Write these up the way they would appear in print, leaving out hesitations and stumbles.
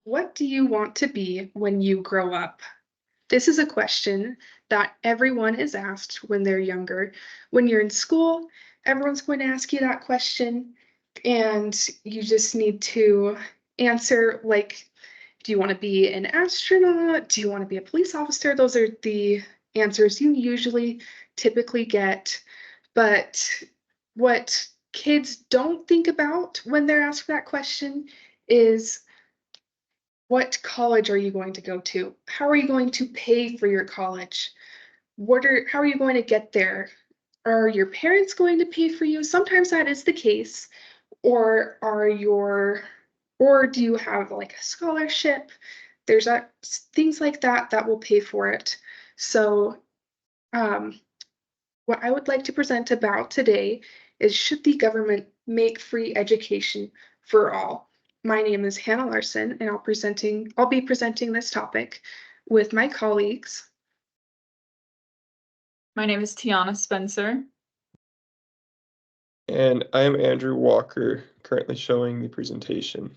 What do you want to be when you grow up? This is a question that everyone is asked when they're younger. When you're in school, everyone's going to ask you that question, and you just need to answer like, do you want to be an astronaut? Do you want to be a police officer? Those are the answers you usually typically get. But what kids don't think about when they're asked that question is, what college are you going to go to? How are you going to pay for your college? How are you going to get there? Are your parents going to pay for you? Sometimes that is the case. Or or do you have like a scholarship? There's things like that that will pay for it. So, um, what I would like to present about today is, should the government make free education for all? My name is Hannah Larson, and I'll be presenting this topic with my colleagues. My name is Tiana Spencer. And I am Andrew Walker, currently showing the presentation.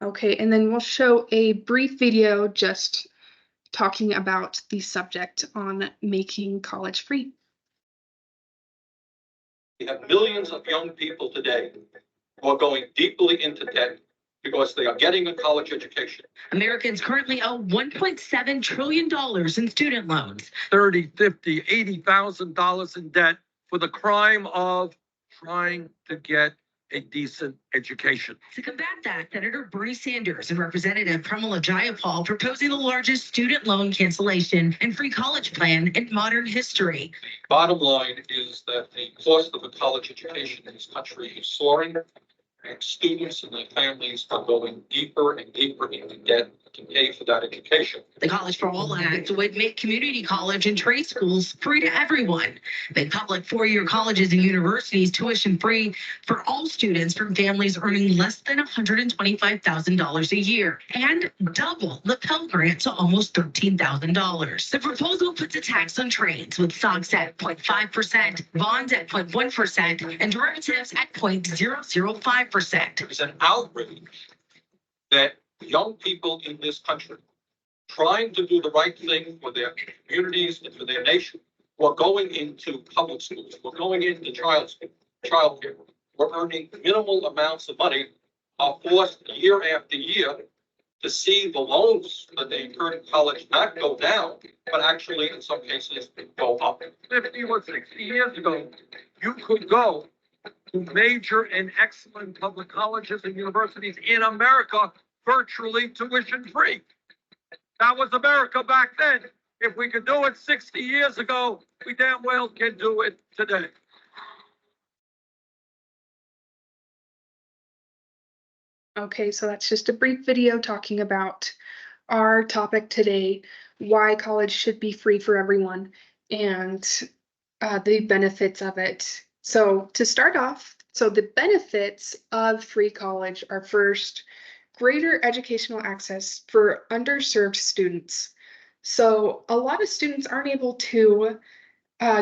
Okay, and then we'll show a brief video just talking about the subject on making college free. We have millions of young people today who are going deeply into debt because they are getting a college education. Americans currently owe $1.7 trillion in student loans. $30,000, $50,000, $80,000 in debt for the crime of trying to get a decent education. To combat that, Senator Bernie Sanders and Representative Pramila Jayapal proposing the largest student loan cancellation and free college plan in modern history. Bottom line is that the cost of a college education in this country is soaring, and students and their families are going deeper and deeper into debt to pay for that education. The College for All Act would make community college and trade schools free to everyone, make public four-year colleges and universities tuition free for all students from families earning less than $125,000 a year, and double the Pell Grant to almost $13,000. The proposal puts a tax on trades, with stocks at 0.5%, bonds at 0.1%, and derivatives at 0.005%. It is an outrage that young people in this country, trying to do the right thing for their communities and for their nation, who are going into public schools, who are going into child care, who are earning minimal amounts of money, are forced year after year to see the loans that they incur in college not go down, but actually in some cases go up. 50 or 60 years ago, you could go to major and excellent public colleges and universities in America virtually tuition free. That was America back then. If we could do it 60 years ago, we damn well can do it today. Okay, so that's just a brief video talking about our topic today, why college should be free for everyone, and the benefits of it. So to start off, the benefits of free college are, first, greater educational access for underserved students. So a lot of students aren't able to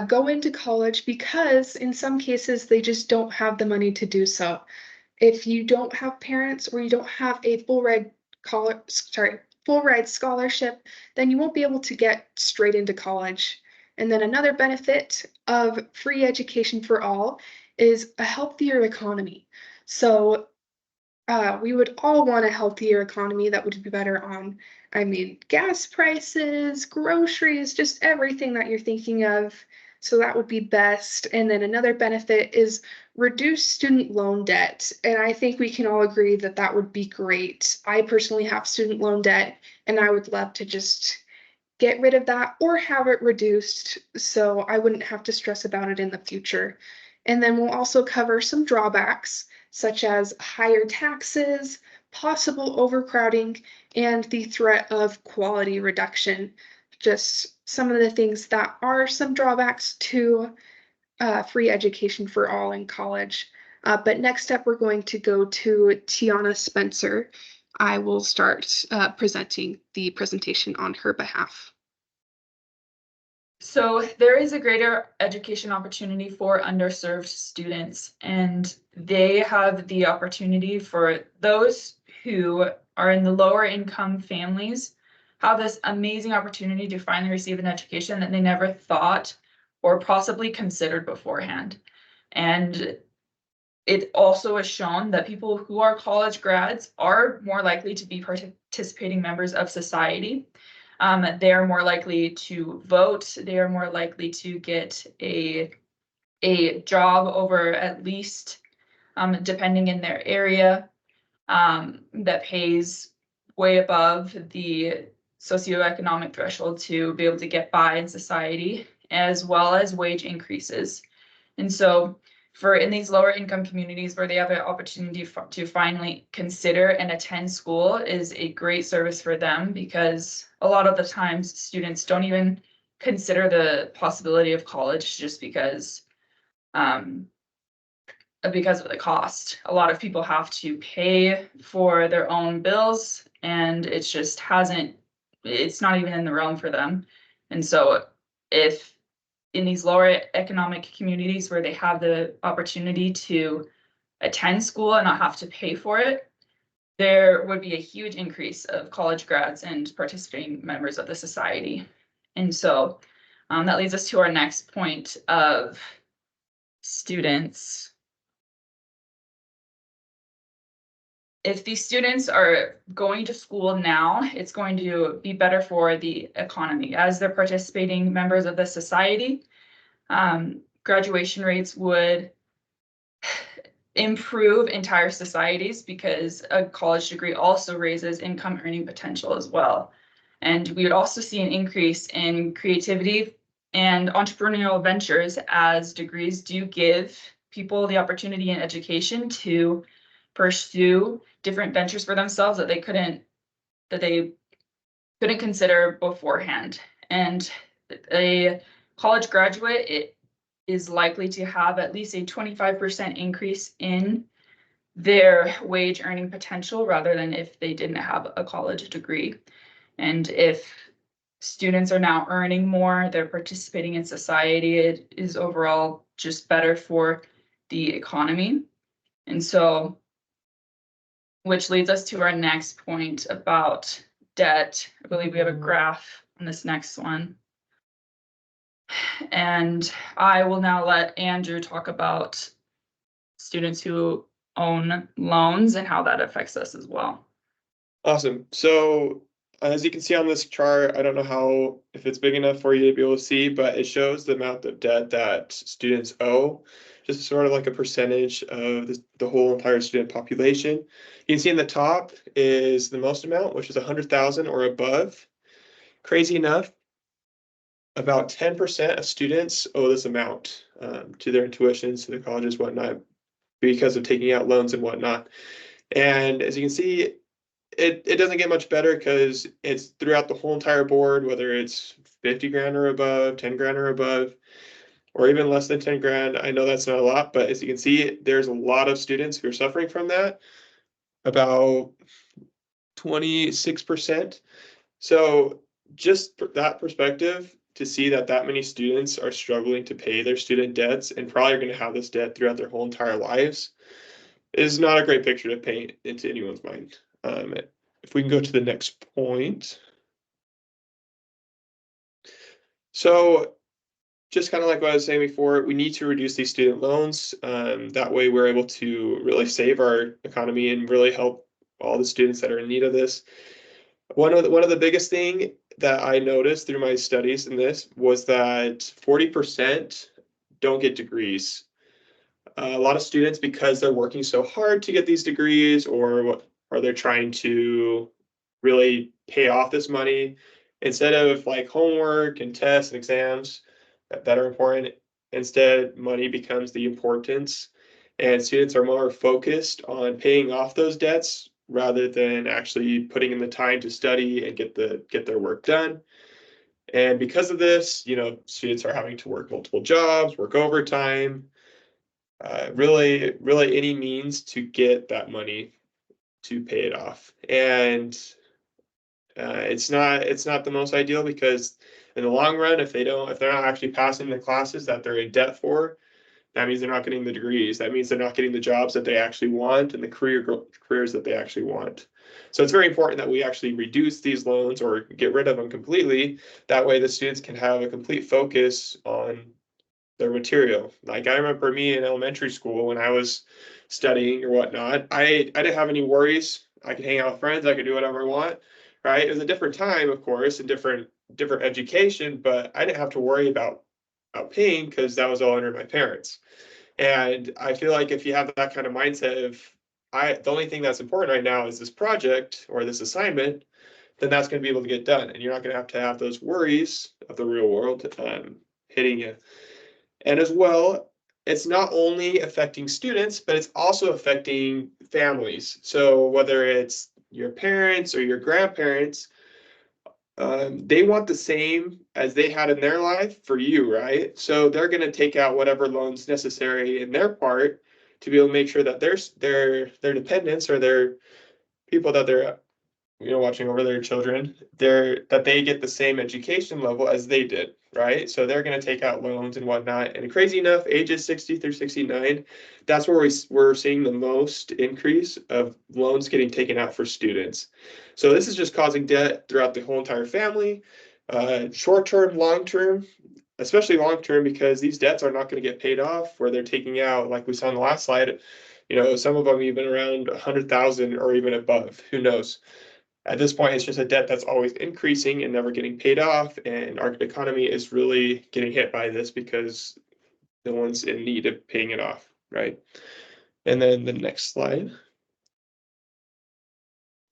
go into college because in some cases they just don't have the money to do so. If you don't have parents or you don't have a full ride scholarship, then you won't be able to get straight into college. And then another benefit of free education for all is a healthier economy. So we would all want a healthier economy that would be better on, gas prices, groceries, just everything that you're thinking of. So that would be best. And then another benefit is reduced student loan debt. And I think we can all agree that that would be great. I personally have student loan debt, and I would love to just get rid of that or have it reduced so I wouldn't have to stress about it in the future. And then we'll also cover some drawbacks, such as higher taxes, possible overcrowding, and the threat of quality reduction. Just some of the things that are some drawbacks to free education for all in college. But next up, we're going to go to Tiana Spencer. I will start presenting the presentation on her behalf. So there is a greater education opportunity for underserved students, and they have the opportunity for those who are in the lower income families have this amazing opportunity to finally receive an education that they never thought or possibly considered beforehand. And it also is shown that people who are college grads are more likely to be participating members of society. They are more likely to vote. They are more likely to get a job over at least, depending in their area, that pays way above the socioeconomic threshold to be able to get by in society, as well as wage increases. And so for in these lower income communities where they have an opportunity to finally consider and attend school is a great service for them, because a lot of the times students don't even consider the possibility of college just because of the cost. A lot of people have to pay for their own bills, and it's not even in the realm for them. And so if in these lower economic communities where they have the opportunity to attend school and not have to pay for it, there would be a huge increase of college grads and participating members of the society. And so that leads us to our next point of students. If these students are going to school now, it's going to be better for the economy as they're participating members of the society. Graduation rates would improve entire societies because a college degree also raises income earning potential as well. And we would also see an increase in creativity and entrepreneurial ventures, as degrees do give people the opportunity and education to pursue different ventures for themselves that they couldn't consider beforehand. And a college graduate, it is likely to have at least a 25% increase in their wage earning potential rather than if they didn't have a college degree. And if students are now earning more, they're participating in society, it is overall just better for the economy. And so, which leads us to our next point about debt. I believe we have a graph on this next one. And I will now let Andrew talk about students who own loans and how that affects us as well. Awesome. So as you can see on this chart, I don't know if it's big enough for you to be able to see, but it shows the amount of debt that students owe, just sort of like a percentage of the whole entire student population. You can see in the top is the most amount, which is 100,000 or above. Crazy enough, about 10% of students owe this amount to their tuitions, to their colleges, whatnot, because of taking out loans and whatnot. And as you can see, it doesn't get much better because it's throughout the whole entire board, whether it's 50 grand or above, 10 grand or above, or even less than 10 grand. I know that's not a lot, but as you can see, there's a lot of students who are suffering from that, about 26%. So just that perspective, to see that many students are struggling to pay their student debts and probably are going to have this debt throughout their whole entire lives, is not a great picture to paint into anyone's mind. If we can go to the next point. So just kind of like what I was saying before, we need to reduce these student loans. That way we're able to really save our economy and really help all the students that are in need of this. One of the biggest thing that I noticed through my studies in this was that 40% don't get degrees. A lot of students, because they're working so hard to get these degrees, or they're trying to really pay off this money, instead of like homework and tests and exams that are important, instead money becomes the importance, and students are more focused on paying off those debts rather than actually putting in the time to study and get their work done. And because of this, students are having to work multiple jobs, work overtime, really any means to get that money to pay it off. And it's not the most ideal, because In the long run, if they're not actually passing the classes that they're in debt for, that means they're not getting the degrees. That means they're not getting the jobs that they actually want and the careers that they actually want. So it's very important that we actually reduce these loans or get rid of them completely. That way the students can have a complete focus on their material. Like I remember me in elementary school when I was studying or whatnot, I didn't have any worries. I could hang out with friends, I could do whatever I want, right? It was a different time, of course, and different education, but I didn't have to worry about paying because that was all under my parents. And I feel like if you have that kind of mindset of the only thing that's important right now is this project or this assignment, then that's going to be able to get done, and you're not going to have those worries of the real world hitting you. And as well, it's not only affecting students, but it's also affecting families. So whether it's your parents or your grandparents, they want the same as they had in their life for you, right? So they're going to take out whatever loans necessary in their part to be able to make sure that their dependents or their people that they're watching over their children, that they get the same education level as they did, right? So they're going to take out loans and whatnot. And crazy enough, ages 60 through 69, that's where we're seeing the most increase of loans getting taken out for students. So this is just causing debt throughout the whole entire family, short term, long term, especially long term, because these debts are not going to get paid off. Where they're taking out, like we saw in the last slide, some of them even around 100,000 or even above. Who knows? At this point, it's just a debt that's always increasing and never getting paid off. And our economy is really getting hit by this because no one's in need of paying it off, right? And then the next slide.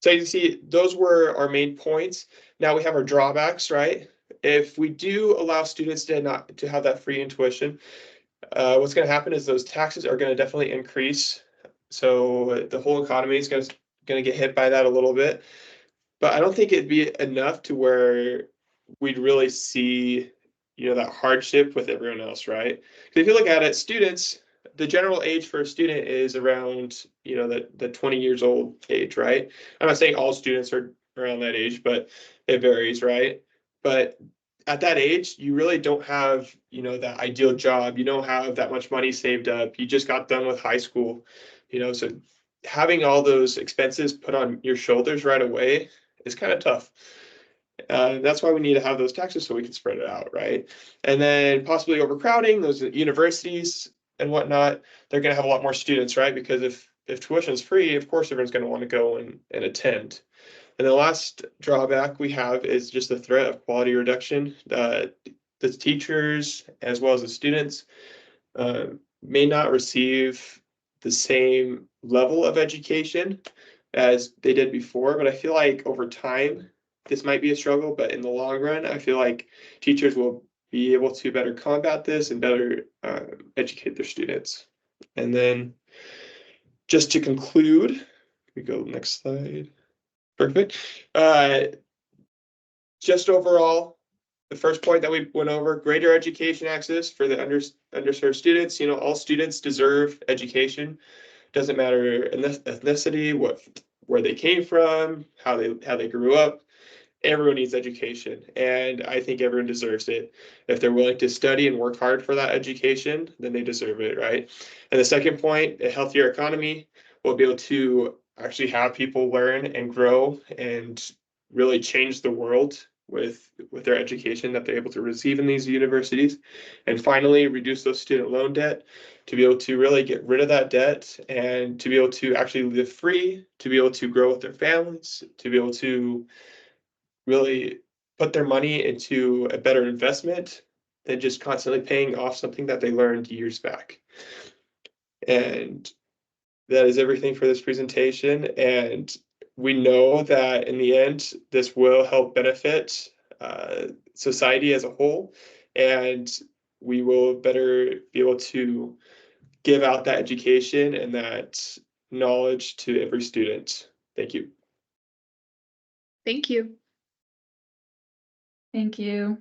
So you see, those were our main points. Now we have our drawbacks, right? If we do allow students to have that free intuition, what's going to happen is those taxes are going to definitely increase. So the whole economy is going to get hit by that a little bit. But I don't think it'd be enough to where we'd really see, that hardship with everyone else, right? Because if you look at it, students, the general age for a student is around, the 20 years old age, right? I'm not saying all students are around that age, but it varies, right? But at that age, you really don't have, that ideal job. You don't have that much money saved up. You just got done with high school, so having all those expenses put on your shoulders right away is kind of tough. That's why we need to have those taxes so we can spread it out, right? And then possibly overcrowding those universities and whatnot. They're going to have a lot more students, right? Because if tuition is free, of course everyone's going to want to go and attend. And the last drawback we have is just the threat of quality reduction. The teachers as well as the students may not receive the same level of education as they did before, but I feel like over time this might be a struggle, but in the long run, I feel like teachers will be able to better combat this and better educate their students. And then just to conclude, we go next slide. Perfect. Just overall, the first point that we went over, greater education access for the underserved students. All students deserve education. Doesn't matter ethnicity, where they came from, how they grew up. Everyone needs education, and I think everyone deserves it. If they're willing to study and work hard for that education, then they deserve it, right? And the second point, a healthier economy will be able to actually have people learn and grow and really change the world with their education that they're able to receive in these universities. And finally, reduce those student loan debt to be able to really get rid of that debt and to be able to actually live free, to be able to grow with their families, to be able to really put their money into a better investment than just constantly paying off something that they learned years back. And that is everything for this presentation. And we know that in the end, this will help benefit society as a whole. And we will better be able to give out that education and that knowledge to every student. Thank you. Thank you. Thank you.